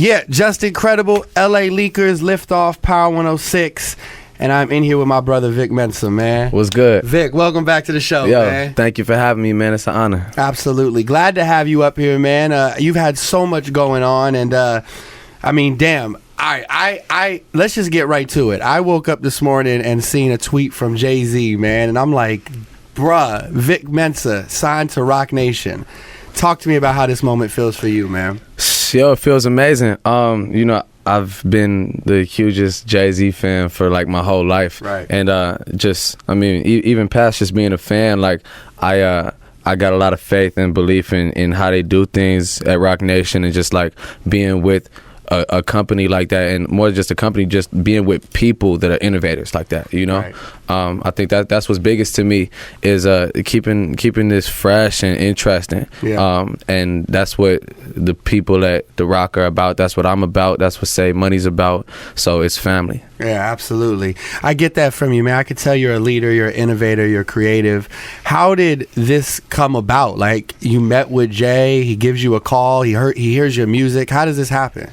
Yeah, just incredible. LA Leakers, Liftoff, Power 106. And I'm in here with my brother, Vic Mensa, man. What's good? Vic, welcome back to the show, Yo, man. Thank you for having me, man. It's an honor. Absolutely. Glad to have you up here, man. You've had so much going on, and I mean, damn. I let's just get right to it. I woke up this morning and seen a tweet from Jay-Z, man, and I'm like, bruh, Vic Mensa signed to Roc-Nation. Talk to me about how this moment feels for you, man. Yo, it feels amazing. You know, I've been the hugest Jay-Z fan for like my whole life. Right. And I mean, even past just being a fan, like I got a lot of faith and belief in how they do things at Roc-Nation, and just like being with a company like that, and more just a company, just being with people that are innovators like that, you know. Right. I think that's what's biggest to me is keeping this fresh and interesting. Yeah. And that's what the people at the Roc are about. That's what I'm about. That's what Save Money's about. So it's family. Yeah, absolutely. I get that from you, man. I could tell you're a leader, you're an innovator, you're creative. How did this come about? Like, you met with Jay, he gives you a call, he hears your music. How does this happen?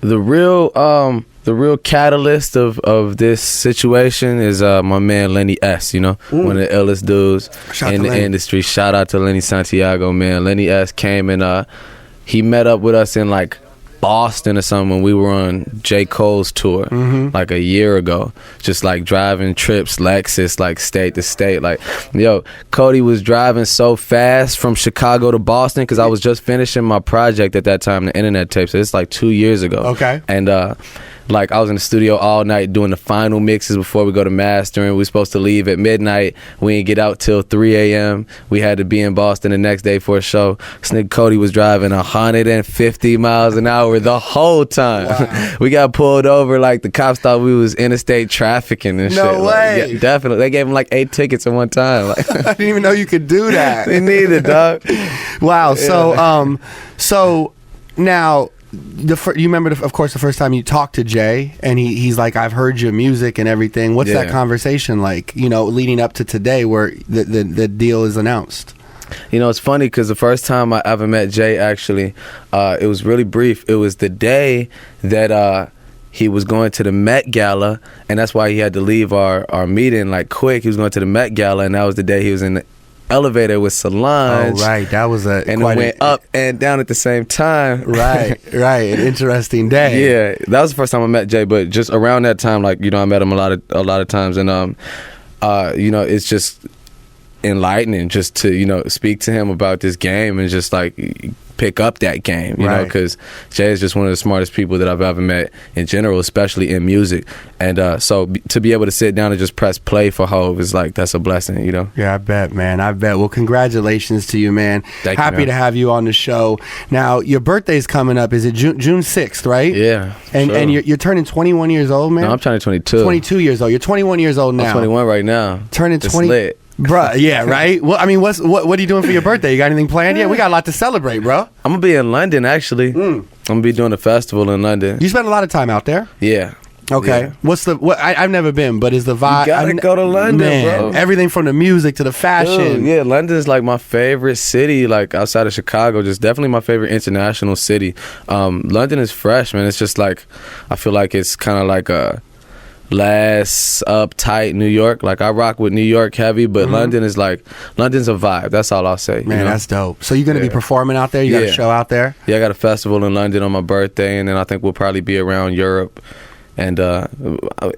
The real catalyst of this situation is my man Lenny S. You know, one of the illest dudes in the industry. Shout out to Lenny Santiago, man. Lenny S. came and he met up with us in like Boston or something when we were on J. Cole's tour like a year ago, just like driving trips Lexus like state to state. Like, yo, Cody was driving so fast from Chicago to Boston because I was just finishing my project at that time, the internet tape. So it's like 2 years ago. Okay. And like I was in the studio all night doing the final mixes before we go to mastering. We were supposed to leave at midnight. We didn't get out till 3 a.m. We had to be in Boston the next day for a show. This nigga Cody was driving 150 miles an hour the whole time. Wow. We got pulled over. Like, the cops thought we was interstate trafficking and shit. No way. Like, yeah, definitely. They gave him like 8 tickets at one time. Like, I didn't even know you could do that. Me neither, dog. Wow. So, so now, you remember, of course, the first time you talked to Jay, and he's like, I've heard your music and everything. What's that conversation like, you know, leading up to today where the deal is announced? You know, it's funny because the first time I ever met Jay, actually, it was really brief. It was the day that he was going to the Met Gala, and that's why he had to leave our meeting like quick. He was going to the Met Gala, and that was the day he was in the elevator with Solange. Oh, right. That was and it went up and down at the same time. Right. An interesting day. Yeah, that was the first time I met Jay, but just around that time, like, you know, I met him a lot of times, and you know, it's just enlightening just to, you know, speak to him about this game and just like pick up that game, you know, because Jay is just one of the smartest people that I've ever met in general, especially in music. And so to be able to sit down and just press play for Hov is like, that's a blessing, you know? Yeah, I bet, man. I bet. Well, congratulations to you, man. Happy to have you on the show. Now, your birthday's coming up. Is it June 6th, right? Yeah. And you're turning 21 years old, man? No, I'm turning 22. 22 years old. You're 21 years old now. I'm 21 right now. Turning 20. Lit. Bruh, yeah, right? Well, I mean, what are you doing for your birthday? You got anything planned? Yeah, we got a lot to celebrate, bro. I'm going to be in London, actually. I'm going to be doing a festival in London. You spend a lot of time out there? Yeah. Okay. Yeah. I've never been, but is the vibe... You gotta go to London, man, bro. Everything from the music to the fashion. Dude, yeah, London's like my favorite city, like outside of Chicago. Just definitely my favorite international city. London is fresh, man. It's just like, I feel like it's kind of like a less uptight New York. Like, I rock with New York heavy, but London's a vibe. That's all I'll say. Man, you know? That's dope. So you're going to be performing out there? You got a show out there? Yeah, I got a festival in London on my birthday, and then I think we'll probably be around Europe. And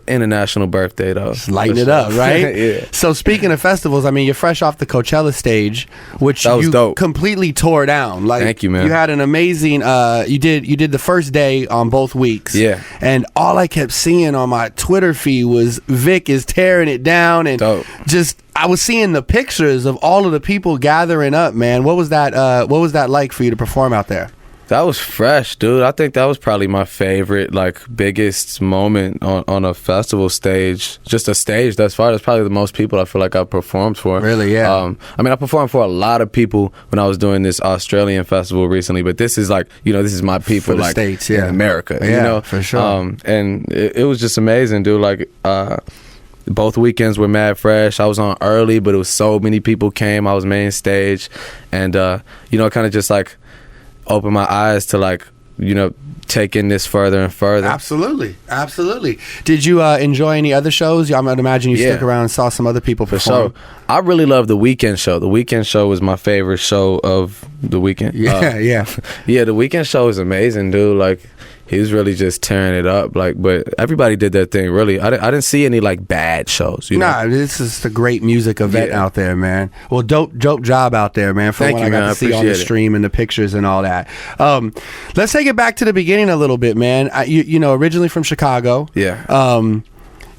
international birthday, though. Just lighten it up, right? Yeah. So speaking of festivals, I mean, you're fresh off the Coachella stage, which you dope. Completely tore down. Like, thank you, man. You had an amazing. You did the first day on both weeks. Yeah. And all I kept seeing on my Twitter feed was Vic is tearing it down, and dope. Just I was seeing the pictures of all of the people gathering up. Man, what was that? What was that like for you to perform out there? That was fresh, dude. I think that was probably my favorite, like, biggest moment on a festival stage. Just a stage that's far. That's probably the most people I feel like I performed for. Really, yeah. I mean, I performed for a lot of people when I was doing this Australian festival recently, but this is like, you know, this is my people, for the like, States, in America. Yeah, you know? for sure. And it was just amazing, dude. Like, both weekends were mad fresh. I was on early, but it was so many people came. I was main stage, and you know, kind of just like opened my eyes to like taking this further and further. Absolutely. Did you enjoy any other shows? I would imagine you stuck around and saw some other people perform. For sure. I really love the Weekend show. The Weekend show was my favorite show of the weekend. Yeah. Yeah, the Weekend show is amazing, dude. Like, he was really just tearing it up. Like, but everybody did their thing, really. I didn't see any, like, bad shows, you know? Nah, this is the great music event out there, man. Well, dope job out there, man, from what I got to see on the stream and the pictures and all that. Let's take it back to the beginning a little bit, man. You know, originally from Chicago. Yeah.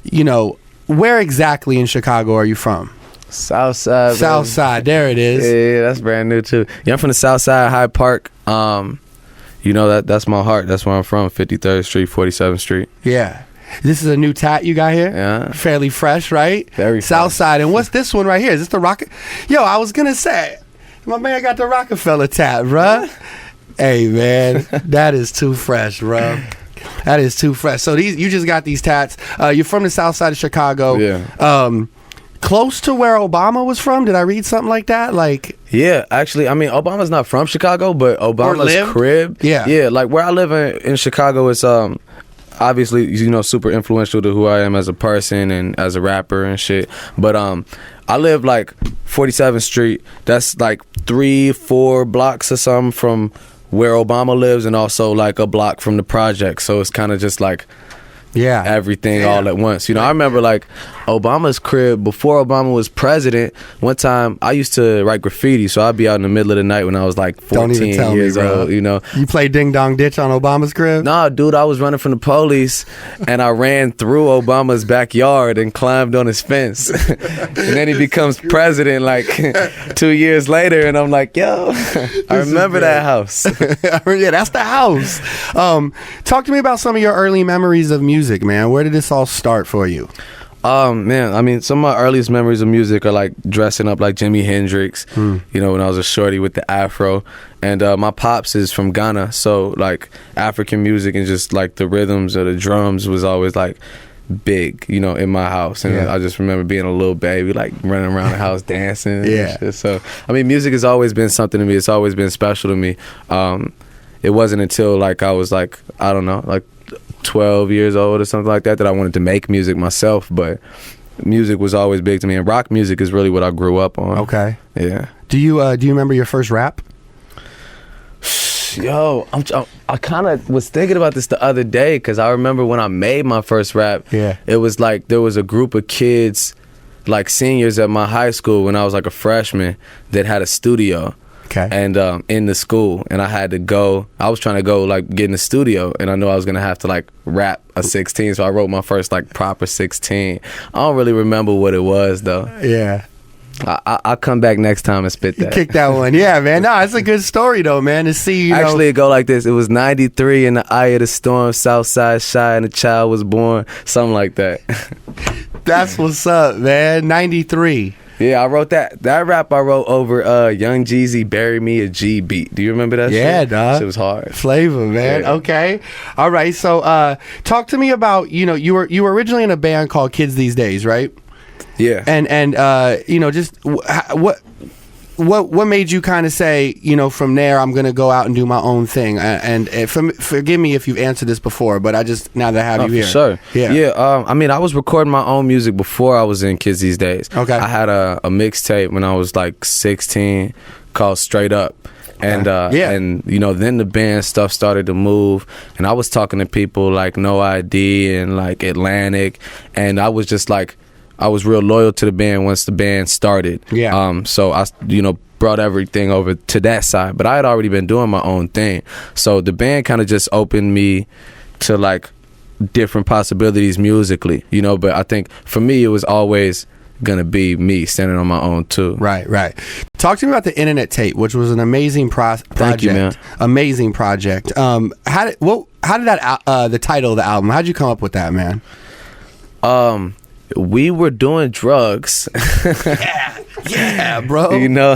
You know, where exactly in Chicago are you from? Southside. Southside, there it is. Yeah, that's brand new, too. Yeah, I'm from the Southside, Hyde Park. You know, that's my heart. That's where I'm from, 53rd Street, 47th Street. Yeah. This is a new tat you got here? Yeah. Fairly fresh, right? Very Southside. And what's this one right here? Is this the Rocket? Yo, I was going to say, my man got the Rockefeller tat, bruh. Hey, man, that is too fresh, bruh. That is too fresh. So you just got these tats. You're from the South Side of Chicago. Yeah. Close to where Obama was from? Did I read something like that? Like, yeah, actually, I mean, Obama's not from Chicago, but Obama's crib. Yeah, like where I live in Chicago is obviously, you know, super influential to who I am as a person and as a rapper and shit. But I live like 47th Street. That's like 3-4 blocks or something from where Obama lives, and also like a block from the project. So it's kind of just like everything all at once. You know, I remember like Obama's crib before Obama was president. One time I used to write graffiti, so I'd be out in the middle of the night when I was like 14 years old, you know. You play Ding Dong Ditch on Obama's crib? Nah, dude, I was running from the police and I ran through Obama's backyard and climbed on his fence. And then he becomes president like 2 years later, and I'm like, yo, I remember that house. Yeah, that's the house. Talk to me about some of your early memories of music, man. Where did this all start for you? Man, I mean, some of my earliest memories of music are like dressing up like Jimi Hendrix, you know, when I was a shorty with the afro. And my pops is from Ghana, so like African music and just like the rhythms or the drums was always like big, you know, in my house. And I just remember being a little baby, like running around the house dancing. And shit. So, I mean, music has always been something to me. It's always been special to me. It wasn't until like I was like, I don't know, like 12 years old or something like that I wanted to make music myself, but music was always big to me, and rock music is really what I grew up on. Okay. Yeah. Do you remember your first rap? Yo, I kind of was thinking about this the other day, because I remember when I made my first rap, it was like there was a group of kids, like seniors at my high school when I was like a freshman, that had a studio. Okay. And in the school, and I was trying to go like get in the studio, and I knew I was gonna have to like rap a 16, so I wrote my first like proper 16. I don't really remember what it was though. Yeah. I'll come back next time and spit that. Kick that one. Yeah, man. No, it's a good story though, man, to see, Actually, it go like this. It was 93 in the eye of the storm, Southside shy, and a child was born. Something like that. That's what's up, man. 93. Yeah, I wrote that rap I wrote over Young Jeezy, Bury Me a G beat. Do you remember that shit? Yeah, dog. It was hard. Flavor, man. Yeah. Okay. All right. So talk to me about, you know, you were originally in a band called Kids These Days, right? Yeah. And you know, just what made you kind of say, you know, from there I'm gonna go out and do my own thing? And forgive me if you've answered this before, but I just, now that I have you here. For sure. Yeah. I mean, I was recording my own music before I was in Kids These Days. Okay. I had a mixtape when I was like 16 called Straight Up. And and you know, then the band stuff started to move, and I was talking to people like No ID and like Atlantic, and I was just like, I was real loyal to the band once the band started. Yeah. So I, you know, brought everything over to that side, but I had already been doing my own thing. So the band kind of just opened me to like different possibilities musically, you know. But I think for me, it was always gonna be me standing on my own too. Right. Talk to me about the Internet Tape, which was an amazing project. Thank you, man. Amazing project. How did that the title of the album? How'd you come up with that, man? We were doing drugs. Yeah, bro. You know,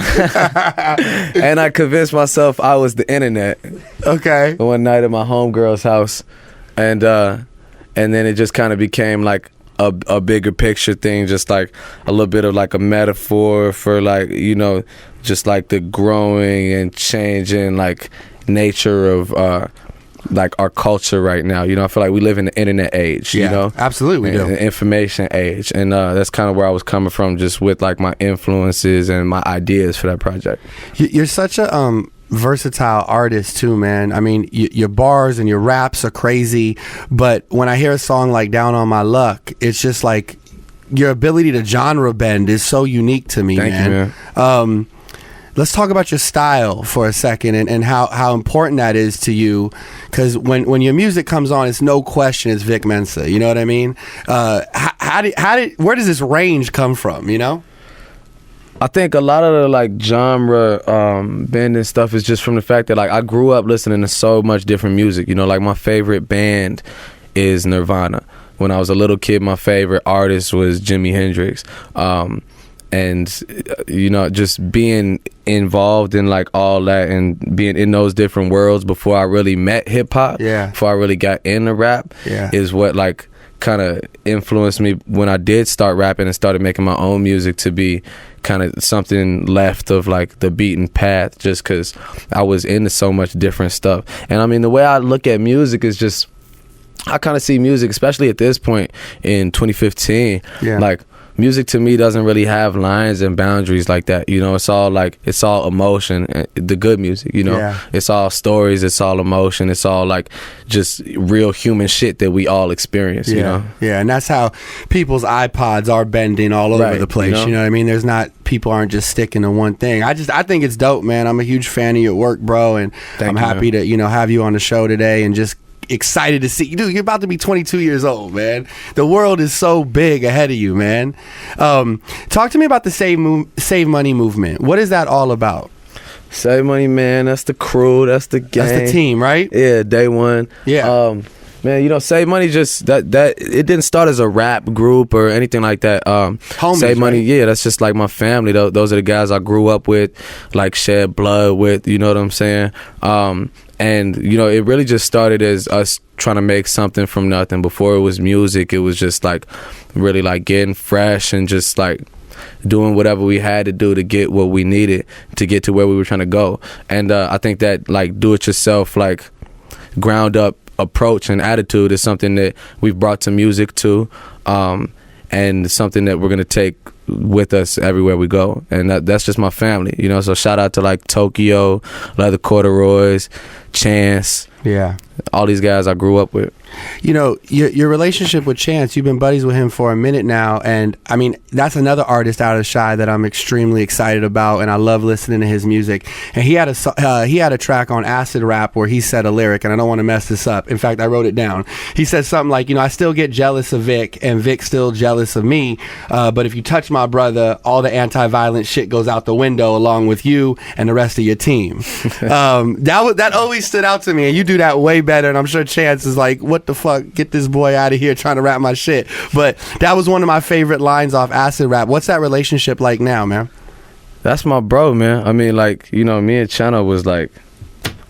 and I convinced myself I was the internet. Okay. One night at my homegirl's house, and then it just kind of became like a bigger picture thing, just like a little bit of like a metaphor for like, you know, just like the growing and changing like nature of like our culture right now. You know, I feel like we live in the internet age. Yeah, you know, absolutely, we do. The information age, and that's kind of where I was coming from, just with like my influences and my ideas for that project. You're such a versatile artist too, man. I mean, your bars and your raps are crazy, but when I hear a song like "Down on My Luck," it's just like your ability to genre bend is so unique to me. Thank you, man. Let's talk about your style for a second and how important that is to you, because when your music comes on, it's no question it's Vic Mensa. You know what I mean? Where does this range come from? You know? I think a lot of the like genre bending stuff is just from the fact that like I grew up listening to so much different music. You know, like my favorite band is Nirvana. When I was a little kid, my favorite artist was Jimi Hendrix. And you know, just being involved in like all that and being in those different worlds before I really met hip hop, before I really got into rap, is what like kind of influenced me when I did start rapping and started making my own music to be kind of something left of like the beaten path, just because I was into so much different stuff. And I mean, the way I look at music is just, I kind of see music, especially at this point in 2015, like music to me doesn't really have lines and boundaries like that. You know, it's all emotion, the good music, you know. It's all stories, it's all emotion, it's all like just real human shit that we all experience, you know. And that's how people's iPods are bending all over the place, you know what I mean? There's not, people aren't just sticking to one thing. I think it's dope, man. I'm a huge fan of your work, bro, and I'm happy to, you know, have you on the show today, and just excited to see you. Dude, you're about to be 22 years old, man. The world is so big ahead of you, man. Talk to me about the Save Money movement. What is that all about? Save Money, man, that's the crew, that's the gang. That's the team, right? Yeah, day one. Yeah. Man, you know, Save Money just that it didn't start as a rap group or anything like that. Homies, Save Money, right? yeah, that's just like my family. Those are the guys I grew up with, like shed blood with, you know what I'm saying? And, you know, it really just started as us trying to make something from nothing. Before it was music, it was just like really like getting fresh and just like doing whatever we had to do to get what we needed to get to where we were trying to go. And I think that like do it yourself, like ground up approach and attitude is something that we've brought to music too, and something that we're going to take with us everywhere we go. And that's just my family, you know. So shout out to like Tokyo, Leather Corduroys, Chance, all these guys I grew up with. You know, your relationship with Chance, you've been buddies with him for a minute now, and I mean, that's another artist out of Shy that I'm extremely excited about, and I love listening to his music. And he had a track on Acid Rap where he said a lyric, and I don't want to mess this up. In fact, I wrote it down. He said something like, you know, I still get jealous of Vic, and Vic's still jealous of me, but if you touch my brother, all the anti-violent shit goes out the window along with you and the rest of your team. That always stood out to me, and you do that way better, and I'm sure Chance is like, what the fuck, get this boy out of here trying to rap my shit. But that was one of my favorite lines off Acid Rap. What's that relationship like now, man? That's my bro, man. I mean, like, you know, me and Chano was like,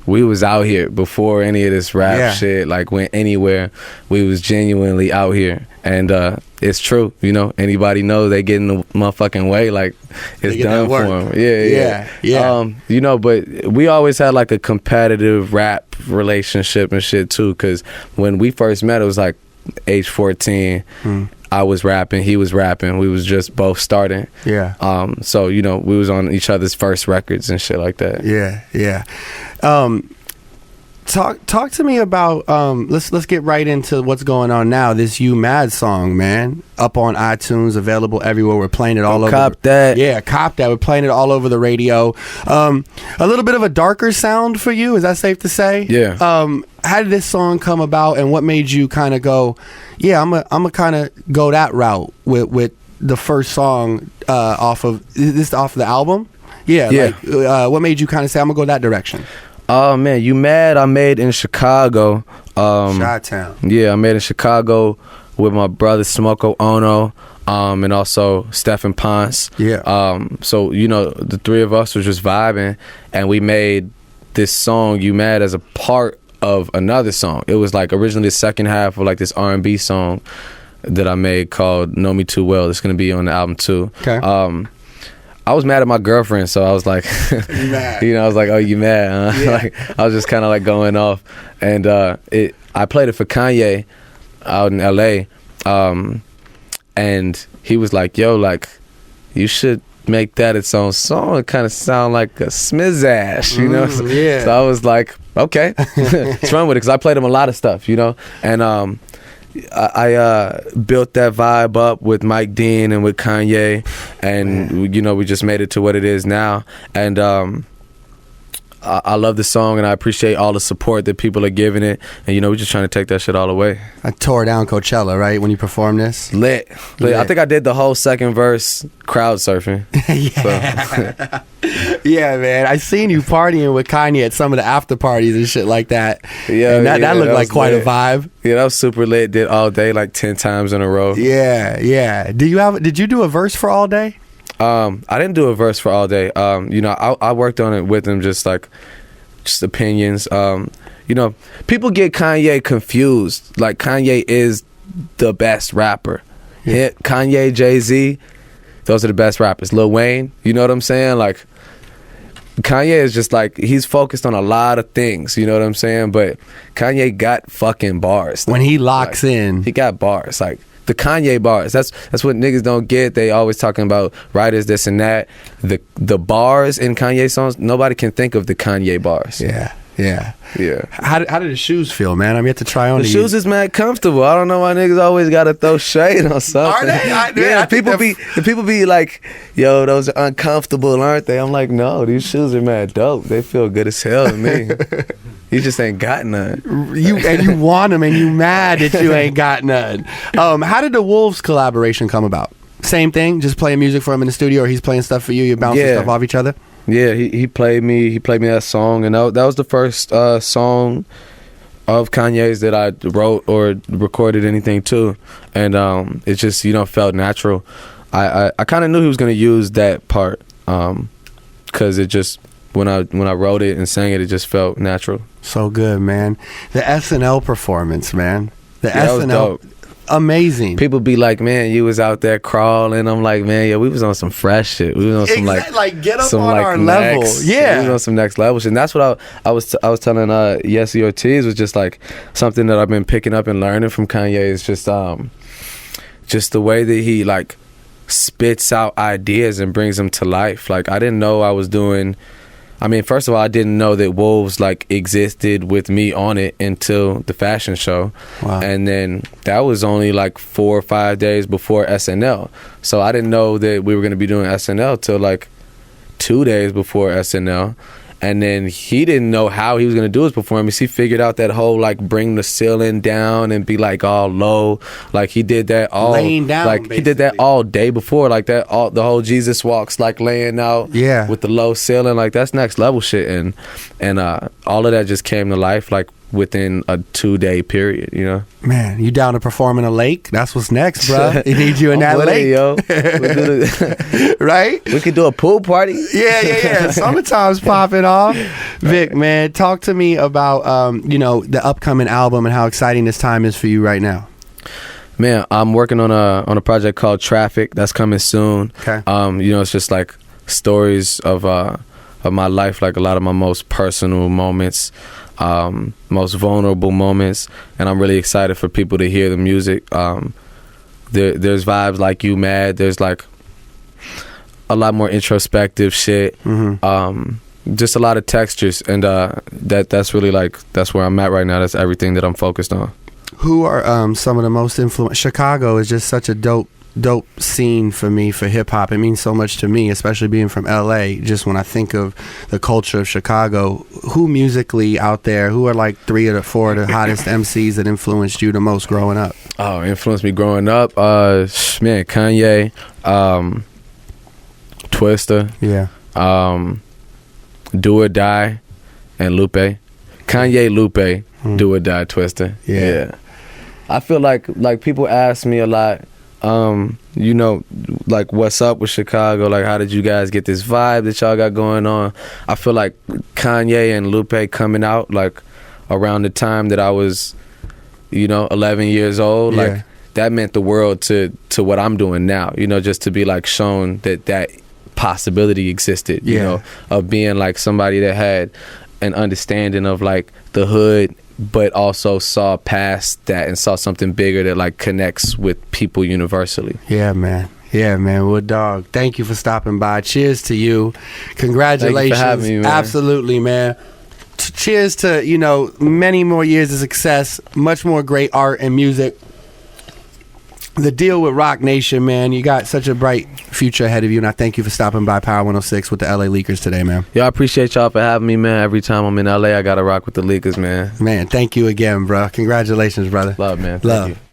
we was out here before any of this rap shit like went anywhere. We was genuinely out here, and it's true, you know. Anybody knows they get in the motherfucking way, like it's done for them. Yeah. You know, but we always had like a competitive rap relationship and shit too, because when we first met, it was like age 14. I was rapping, he was rapping, we was just both starting. So, you know, we was on each other's first records and shit like that. Talk to me about let's get right into what's going on now. This You Mad song, man, up on iTunes, available everywhere. We're playing it all over. Cop that. Yeah, cop that. We're playing it all over the radio. A little bit of a darker sound for you, is that safe to say? Yeah. How did this song come about, and what made you kind of go, yeah, I'm a kind of go that route with the first song off of the album? What made you kind of say, I'm gonna go that direction? Oh man, You Mad I made in Chicago. Chi-Town. Yeah, I made in Chicago with my brother Smoko Ono, and also Stephen Ponce. So, you know, the three of us was just vibing, and we made this song You Mad as a part of another song. It was like originally the second half of like this R&B song that I made called Know Me Too Well. It's gonna be on the album too. Okay. I was mad at my girlfriend, so I was like, you know, I was like, oh, you mad, huh? Yeah. Like, I was just kind of like going off, and I played it for Kanye out in LA, and he was like, yo, like, you should make that its own song. It kind of sound like a Smizash, you know? Yeah. So I was like, okay, let's run with it, because I played him a lot of stuff, you know? And I built that vibe up with Mike Dean and with Kanye, and you know, we just made it to what it is now. And I love the song, and I appreciate all the support that people are giving it. And you know, we're just trying to take that shit all away. I tore down Coachella, right, when you performed this? Lit. I think I did the whole second verse crowd surfing. Yeah. Yeah, man. I seen you partying with Kanye at some of the after parties and shit like that. Yeah, and that looked like quite lit. a vibe. Yeah, that was super lit. Did all day like 10 times in a row. Yeah. Did you do a verse for all day? I didn't do a verse for all day. You know, I worked on it with him, just opinions. You know, people get Kanye confused. Like, Kanye is the best rapper. Yeah. Kanye, Jay-Z, those are the best rappers. Lil Wayne, you know what I'm saying? Like, Kanye is just like, he's focused on a lot of things, you know what I'm saying? But Kanye got fucking bars. When he locks in. He got bars. Like, the Kanye bars. That's what niggas don't get. They always talking about writers, this and that. The bars in Kanye songs, nobody can think of the Kanye bars. Yeah. How did the shoes feel, man? I'm yet to try on the shoes. Is mad comfortable. I don't know why niggas always gotta throw shade on something. Are they? Yeah, people be like, yo, those are uncomfortable, aren't they? I'm like, no, these shoes are mad dope. They feel good as hell to me. You just ain't got none. You want them, and you mad that you ain't got none. How did the Wolves collaboration come about? Same thing, just playing music for him in the studio, or he's playing stuff for you, you're bouncing stuff off each other? Yeah, he played me that song, and that was the first song of Kanye's that I wrote or recorded anything to, and it just, you know, felt natural. I kind of knew he was gonna use that part, because it just, when I wrote it and sang it, it just felt natural. So good, man. The SNL performance, man. That was dope. Amazing. People be like, man, you was out there crawling. I'm like, man, yeah, we was on some fresh shit. We was on some like get up some on our level. Yeah, we was on some next level shit. And that's what I was telling Yessie Ortiz, was just like something that I've been picking up and learning from Kanye is just the way that he like spits out ideas and brings them to life. Like, I didn't know I was doing. I mean, first of all, I didn't know that Wolves like existed with me on it until the fashion show. Wow. And then that was only like 4 or 5 days before SNL. So I didn't know that we were going to be doing SNL till like 2 days before SNL. And then he didn't know how he was going to do his performance. He figured out that whole like bring the ceiling down and be like all low. Like, he did that all laying down, like basically. He did that all day before, like that all the whole Jesus walks, like laying out with the low ceiling. Like, that's next level shit. And all of that just came to life like within a 2-day period, you know. Man, you down to perform in a lake? That's what's next, bro. He needs you in that lake, yo. Right? We could do a pool party. Yeah. Summertime's popping off. Vic, man, talk to me about you know, the upcoming album and how exciting this time is for you right now. Man, I'm working on a project called Traffic that's coming soon. Okay. You know, it's just like stories of my life, like a lot of my most personal moments, most vulnerable moments, and I'm really excited for people to hear the music. There's vibes like You Mad. There's like a lot more introspective shit. Mm-hmm. Just a lot of textures, and that's really like, that's where I'm at right now. That's everything that I'm focused on. Who are some of the most influential? Chicago is just such a dope scene for me, for hip hop. It means so much to me, especially being from LA. Just when I think of the culture of Chicago, who musically out there, who are like 3 or 4 of the hottest MCs that influenced you the most growing up? Oh, influenced me growing up? Man, Kanye, Twista, Do or Die, and Lupe. Kanye, Lupe, Do or Die, Twista. Yeah. I feel like people ask me a lot, you know, like, what's up with Chicago? Like, how did you guys get this vibe that y'all got going on? I feel like Kanye and Lupe coming out like around the time that I was, you know, 11 years old, like that meant the world to what I'm doing now, you know, just to be like shown that possibility existed, you know, of being like somebody that had an understanding of like the hood, but also saw past that and saw something bigger that like connects with people universally. Yeah, man. Yeah, man. Well, dog, thank you for stopping by. Cheers to you. Congratulations. Thank you for having me, man. Absolutely, man. Cheers to, you know, many more years of success, much more great art and music. The deal with Roc-Nation, man, you got such a bright future ahead of you, and I thank you for stopping by Power 106 with the LA Leakers today, man. Yeah, I appreciate y'all for having me, man. Every time I'm in LA, I gotta rock with the Leakers, man. Man, thank you again, bro. Congratulations, brother. Love, man. Love. Thank you.